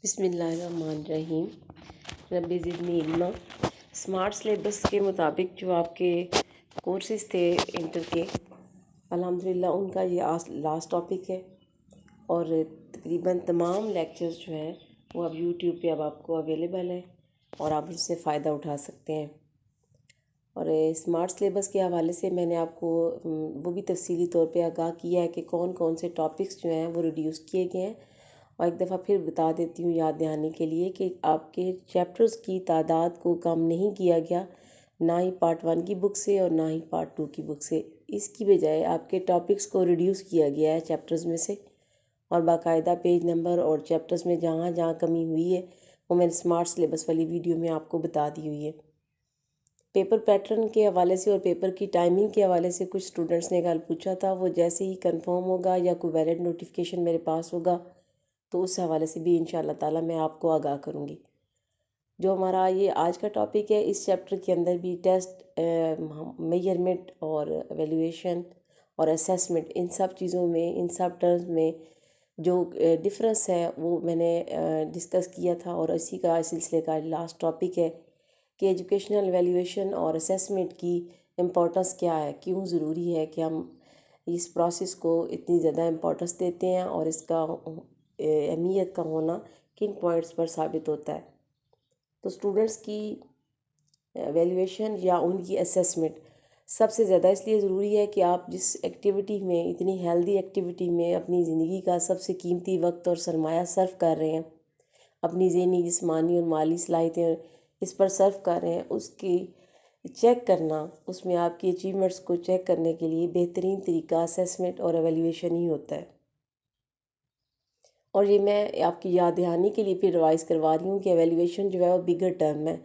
بسم اللہ الرحمن الرحیم۔ رب زدنی علما۔ اسمارٹ سلیبس کے مطابق جو آپ کے کورسز تھے انٹر کے، الحمدللہ ان کا یہ لاسٹ ٹاپک ہے، اور تقریباً تمام لیکچرز جو ہیں وہ اب یوٹیوب پہ اب آپ کو اویلیبل ہے اور آپ اس سے فائدہ اٹھا سکتے ہیں۔ اور اسمارٹ سلیبس کے حوالے سے میں نے آپ کو وہ بھی تفصیلی طور پہ آگاہ کیا ہے کہ کون کون سے ٹاپکس جو ہیں وہ ریڈیوس کیے گئے ہیں، اور ایک دفعہ پھر بتا دیتی ہوں یاد دہانی کے لیے کہ آپ کے چیپٹرز کی تعداد کو کم نہیں کیا گیا، نہ ہی پارٹ 1 کی بک سے اور نہ ہی پارٹ 2 کی بک سے۔ اس کی بجائے آپ کے ٹاپکس کو ریڈیوس کیا گیا ہے چیپٹرز میں سے، اور باقاعدہ پیج نمبر اور چیپٹرز میں جہاں جہاں کمی ہوئی ہے وہ میں نے اسمارٹ سلیبس والی ویڈیو میں آپ کو بتا دی ہوئی ہے۔ پیپر پیٹرن کے حوالے سے اور پیپر کی ٹائمنگ کے حوالے سے کچھ اسٹوڈنٹس نے کل پوچھا تھا، وہ جیسے ہی کنفرم ہوگا یا کوئی ویلڈ نوٹیفیکیشن میرے پاس ہوگا تو اس حوالے سے بھی انشاءاللہ تعالی میں آپ کو آگاہ کروں گی۔ جو ہمارا یہ آج کا ٹاپک ہے، اس چیپٹر کے اندر بھی ٹیسٹ، میجرمنٹ اور ایویلیویشن اور اسیسمنٹ، ان سب چیزوں میں، ان سب ٹرمز میں جو ڈفرینس ہے وہ میں نے ڈسکس کیا تھا، اور اسی کا سلسلے کا لاسٹ ٹاپک ہے کہ ایجوکیشنل ایویلیویشن اور اسیسمنٹ کی امپورٹنس کیا ہے، کیوں ضروری ہے کہ ہم اس پروسیس کو اتنی زیادہ امپورٹنس دیتے ہیں، اور اس کا اہمیت کا ہونا کن پوائنٹس پر ثابت ہوتا ہے۔ تو اسٹوڈنٹس کی ایویلیویشن یا ان کی اسیسمنٹ سب سے زیادہ اس لیے ضروری ہے کہ آپ جس ایکٹیویٹی میں، اتنی ہیلدی ایکٹیویٹی میں اپنی زندگی کا سب سے قیمتی وقت اور سرمایہ صرف کر رہے ہیں، اپنی ذہنی، جسمانی اور مالی صلاحیتیں اس پر صرف کر رہے ہیں، اس کی چیک کرنا، اس میں آپ کی اچیومنٹس کو چیک کرنے کے لیے بہترین طریقہ اسیسمنٹ اور ایویلیویشن ہی ہوتا ہے۔ اور یہ میں آپ کی یاد دہانی کے لیے پھر ریوائز کروا رہی ہوں کہ ایویلیویشن جو ہے وہ بگر ٹرم ہے،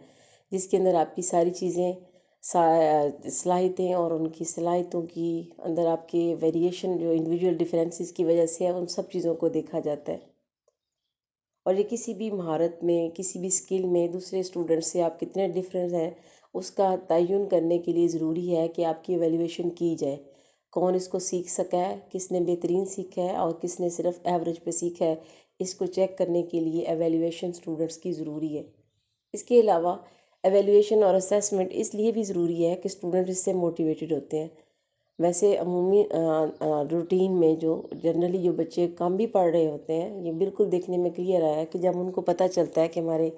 جس کے اندر آپ کی ساری چیزیں، صلاحیتیں اور ان کی صلاحیتوں کی اندر آپ کے ویریشن جو انڈیویجول ڈیفرنسز کی وجہ سے ہے، ان سب چیزوں کو دیکھا جاتا ہے۔ اور یہ کسی بھی مہارت میں، کسی بھی اسکل میں دوسرے اسٹوڈنٹ سے آپ کتنے ڈفرینس ہیں اس کا تعین کرنے کے لیے ضروری ہے کہ آپ کی ایویلیویشن کی جائے۔ کون اس کو سیکھ سکا ہے، کس نے بہترین سیکھا ہے اور کس نے صرف ایوریج پہ سیکھا ہے، اس کو چیک کرنے کے لیے ایویلیویشن اسٹوڈنٹس کی ضروری ہے۔ اس کے علاوہ ایویلیویشن اور اسیسمنٹ اس لیے بھی ضروری ہے کہ اسٹوڈنٹ اس سے موٹیویٹڈ ہوتے ہیں۔ ویسے عمومی روٹین میں جو جنرلی جو بچے کم بھی پڑھ رہے ہوتے ہیں، یہ بالکل دیکھنے میں کلیئر آیا ہے کہ جب ان کو پتہ چلتا ہے کہ ہمارے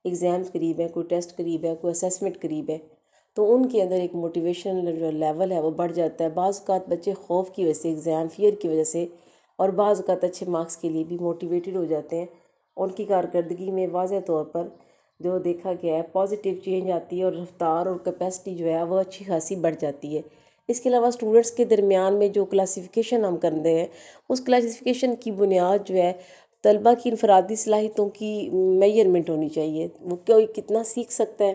ایگزامز قریب ہیں، کوئی ٹیسٹ قریب ہے، کوئی اسیسمنٹ قریب ہے، تو ان کے اندر ایک موٹیویشن جو لیول ہے وہ بڑھ جاتا ہے۔ بعض اوقات بچے خوف کی وجہ سے، ایگزام فیئر کی وجہ سے، اور بعض اوقات اچھے مارکس کے لیے بھی موٹیویٹڈ ہو جاتے ہیں۔ ان کی کارکردگی میں واضح طور پر جو دیکھا گیا ہے پازیٹیو چینج آتی ہے، اور رفتار اور کیپیسٹی جو ہے وہ اچھی خاصی بڑھ جاتی ہے۔ اس کے علاوہ اسٹوڈنٹس کے درمیان میں جو کلاسیفیکیشن ہم کرتے ہیں، اس کلاسیفیکیشن کی بنیاد جو ہے طلبہ کی انفرادی صلاحیتوں کی میجرمنٹ ہونی چاہیے۔ وہ کوئی کتنا سیکھ سکتا ہے،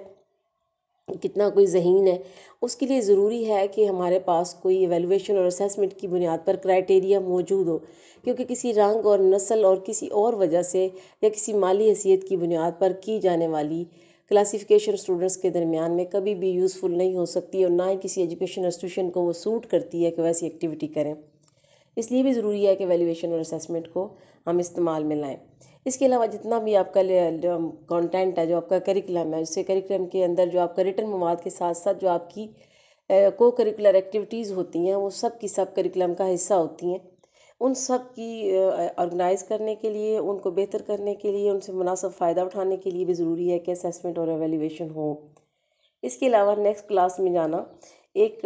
کتنا کوئی ذہین ہے، اس کے لیے ضروری ہے کہ ہمارے پاس کوئی ایویلیویشن اور اسیسمنٹ کی بنیاد پر کرائٹیریا موجود ہو، کیونکہ کسی رنگ اور نسل اور کسی اور وجہ سے یا کسی مالی حیثیت کی بنیاد پر کی جانے والی کلاسیفیکیشن اسٹوڈنٹس کے درمیان میں کبھی بھی یوزفل نہیں ہو سکتی، اور نہ ہی کسی ایجوکیشن انسٹیٹیوشن کو وہ سوٹ کرتی ہے کہ ویسی ایکٹیویٹی کریں۔ اس لیے بھی ضروری ہے کہ ایویلیویشن اور اسیسمنٹ کو ہم استعمال میں لائیں۔ اس کے علاوہ جتنا بھی آپ کا کانٹینٹ ہے، جو آپ کا کریکلم ہے، اس سے کریکلم کے اندر جو آپ کا ریٹن مواد کے ساتھ ساتھ جو آپ کی کو کریکولر ایکٹیویٹیز ہوتی ہیں، وہ سب کی سب کریکلم کا حصہ ہوتی ہیں۔ ان سب کی آرگنائز کرنے کے لیے، ان کو بہتر کرنے کے لیے، ان سے مناسب فائدہ اٹھانے کے لیے بھی ضروری ہے کہ اسیسمنٹ اور ایویلیویشن ہو۔ اس کے علاوہ نیکسٹ کلاس میں جانا، ایک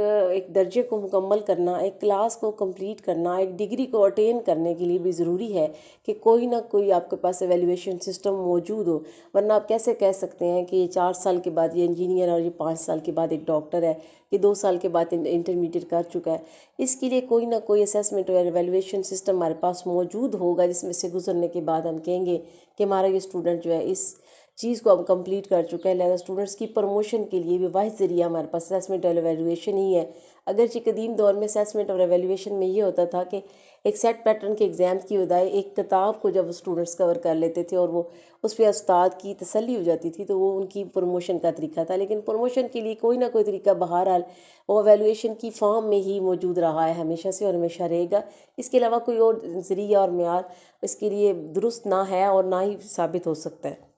درجے کو مکمل کرنا، ایک کلاس کو کمپلیٹ کرنا، ایک ڈگری کو اٹین کرنے کے لیے بھی ضروری ہے کہ کوئی نہ کوئی آپ کے پاس ایویلیویشن سسٹم موجود ہو، ورنہ آپ کیسے کہہ سکتے ہیں کہ یہ 4 سال کے بعد یہ انجینئر اور یہ 5 سال کے بعد ایک ڈاکٹر ہے، یہ 2 سال کے بعد انٹرمیڈیٹ کر چکا ہے۔ اس کے لیے کوئی نہ کوئی اسیسمنٹ اور ایویلیویشن سسٹم ہمارے پاس موجود ہوگا، جس میں سے گزرنے کے بعد ہم کہیں گے کہ ہمارا یہ اسٹوڈنٹ جو ہے اس چیز کو اب کمپلیٹ کر چکا ہے، لہذا اسٹوڈنٹس کی پروموشن کے لیے بھی واحد ذریعہ ہمارے پاس اسیسمنٹ اور ایویلویشن ہی ہے۔ اگرچہ قدیم دور میں اسیسمنٹ اور ایویلویشن میں یہ ہوتا تھا کہ ایک سیٹ پیٹرن کے ایگزامز کی بجائے ایک کتاب کو جب اسٹوڈنٹس کور کر لیتے تھے اور وہ اس پہ استاد کی تسلی ہو جاتی تھی تو وہ ان کی پروموشن کا طریقہ تھا، لیکن پروموشن کے لیے کوئی نہ کوئی طریقہ بہرحال وہ ایویلویشن کی فارم میں ہی موجود رہا ہے ہمیشہ سے اور ہمیشہ رہے گا۔ اس کے علاوہ کوئی اور ذریعہ اور معیار اس کے لیے درست نہ ہے اور نہ ہی ثابت ہو سکتا ہے۔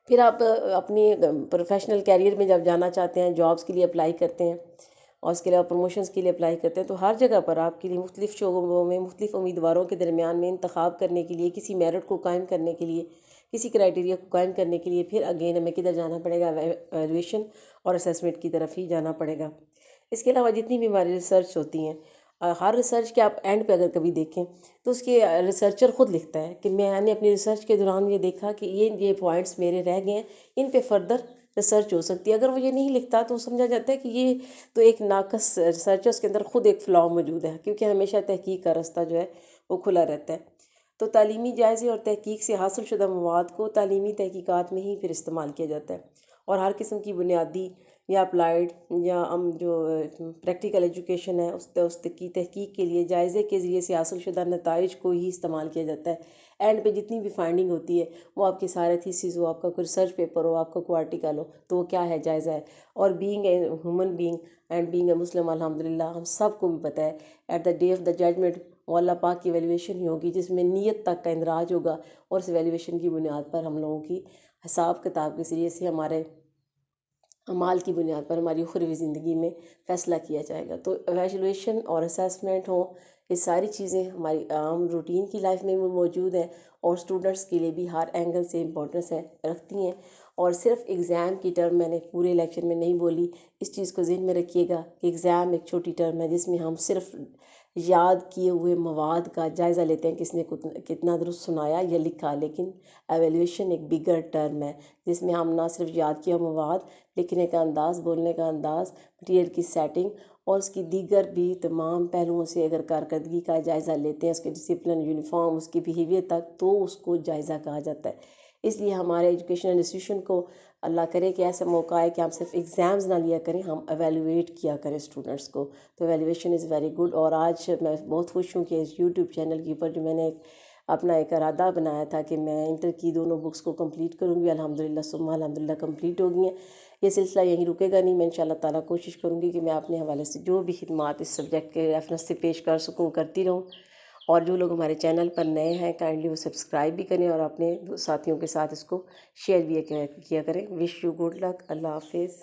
پھر آپ اپنی پروفیشنل کیریئر میں جب جانا چاہتے ہیں، جابس کے لیے اپلائی کرتے ہیں اور اس کے علاوہ پروموشنز کے لیے اپلائی کرتے ہیں، تو ہر جگہ پر آپ کے لیے مختلف شعبوں میں مختلف امیدواروں کے درمیان میں انتخاب کرنے کے لیے، کسی میرٹ کو قائم کرنے کے لیے، کسی کرائٹیریا کو قائم کرنے کے لیے پھر اگین ہمیں کدھر جانا پڑے گا؟ ایویلویشن اور اسیسمنٹ کی طرف ہی جانا پڑے گا۔ اس کے علاوہ جتنی بھی ہماری ریسرچ ہوتی ہیں، ہر ریسرچ کے آپ اینڈ پہ اگر کبھی دیکھیں تو اس کے ریسرچر خود لکھتا ہے کہ میں نے اپنی ریسرچ کے دوران یہ دیکھا کہ یہ پوائنٹس میرے رہ گئے ہیں، ان پہ فردر ریسرچ ہو سکتی ہے۔ اگر وہ یہ نہیں لکھتا تو سمجھا جاتا ہے کہ یہ تو ایک ناقص ریسرچ ہے، اس کے اندر خود ایک فلاؤ موجود ہے، کیونکہ ہمیشہ تحقیق کا راستہ جو ہے وہ کھلا رہتا ہے۔ تو تعلیمی جائزے اور تحقیق سے حاصل شدہ مواد کو تعلیمی تحقیقات میں ہی پھر استعمال کیا جاتا ہے، اور ہر قسم کی بنیادی یا اپلائیڈ یا جو پریکٹیکل ایجوکیشن ہے اس کی تحقیق کے لیے جائزے کے ذریعے سے حاصل شدہ نتائج کو ہی استعمال کیا جاتا ہے۔ اینڈ پہ جتنی بھی فائنڈنگ ہوتی ہے وہ آپ کے سارے تھیسز ہو، آپ کا کوئی ریسرچ پیپر ہو، آپ کا کوئی آرٹیکل ہو، تو وہ کیا ہے؟ جائزہ ہے۔ اور being a human being and being a Muslim, الحمدللہ ہم سب کو بھی پتہ ہے at the day of the judgement وہ اللہ پاک کی ایویلویشن ہی ہوگی جس میں نیت تک کا اندراج ہوگا، اور اس ایویلویشن کی بنیاد پر ہم لوگوں کی حساب کتاب کے ذریعے سے ہمارے اعمال کی بنیاد پر ہماری اخروی زندگی میں فیصلہ کیا جائے گا۔ تو ایویلویشن اور اسیسمنٹ ہوں، یہ ساری چیزیں ہماری عام روٹین کی لائف میں بھی موجود ہیں اور اسٹوڈنٹس کے لیے بھی ہر اینگل سے امپورٹنس رکھتی ہیں۔ اور صرف ایگزام کی ٹرم میں نے پورے لیکچر میں نہیں بولی، اس چیز کو ذہن میں رکھیے گا کہ ایگزام ایک چھوٹی ٹرم ہے جس میں ہم صرف یاد کیے ہوئے مواد کا جائزہ لیتے ہیں، کس نے کتنا درست سنایا یا لکھا، لیکن ایویلویشن ایک بگر ٹرم ہے جس میں ہم نہ صرف یاد کیا مواد، لکھنے کا انداز، بولنے کا انداز، مٹیریل کی سیٹنگ اور اس کی دیگر بھی تمام پہلوؤں سے اگر کارکردگی کا جائزہ لیتے ہیں، اس کے ڈسپلن، یونیفارم، اس کی بیہیویئر تک، تو اس کو جائزہ کہا جاتا ہے۔ اس لیے ہمارے ایجوکیشنل انسٹیٹیوشن کو اللہ کرے کہ ایسا موقع ہے کہ ہم صرف ایگزامز نہ لیا کریں، ہم ایویلویٹ کیا کریں اسٹوڈنٹس کو۔ تو ایویلویشن از ویری گڈ، اور آج میں بہت خوش ہوں کہ اس یوٹیوب چینل کے اوپر جو میں نے اپنا ایک ارادہ بنایا تھا کہ میں انٹر کی دونوں بکس کو کمپلیٹ کروں گی، الحمدللہ ثم الحمدللہ کمپلیٹ ہو گئی ہیں۔ یہ سلسلہ یہیں رکے گا نہیں، میں انشاءاللہ تعالیٰ کوشش کروں گی کہ میں اپنے حوالے سے جو بھی خدمات اس سبجیکٹ کے ریفرنس سے پیش کر سکوں کرتی رہوں۔ اور جو لوگ ہمارے چینل پر نئے ہیں کائنڈلی وہ سبسکرائب بھی کریں اور اپنے ساتھیوں کے ساتھ اس کو شیئر بھی کیا کریں۔ وش یو گڈ لک، اللہ حافظ۔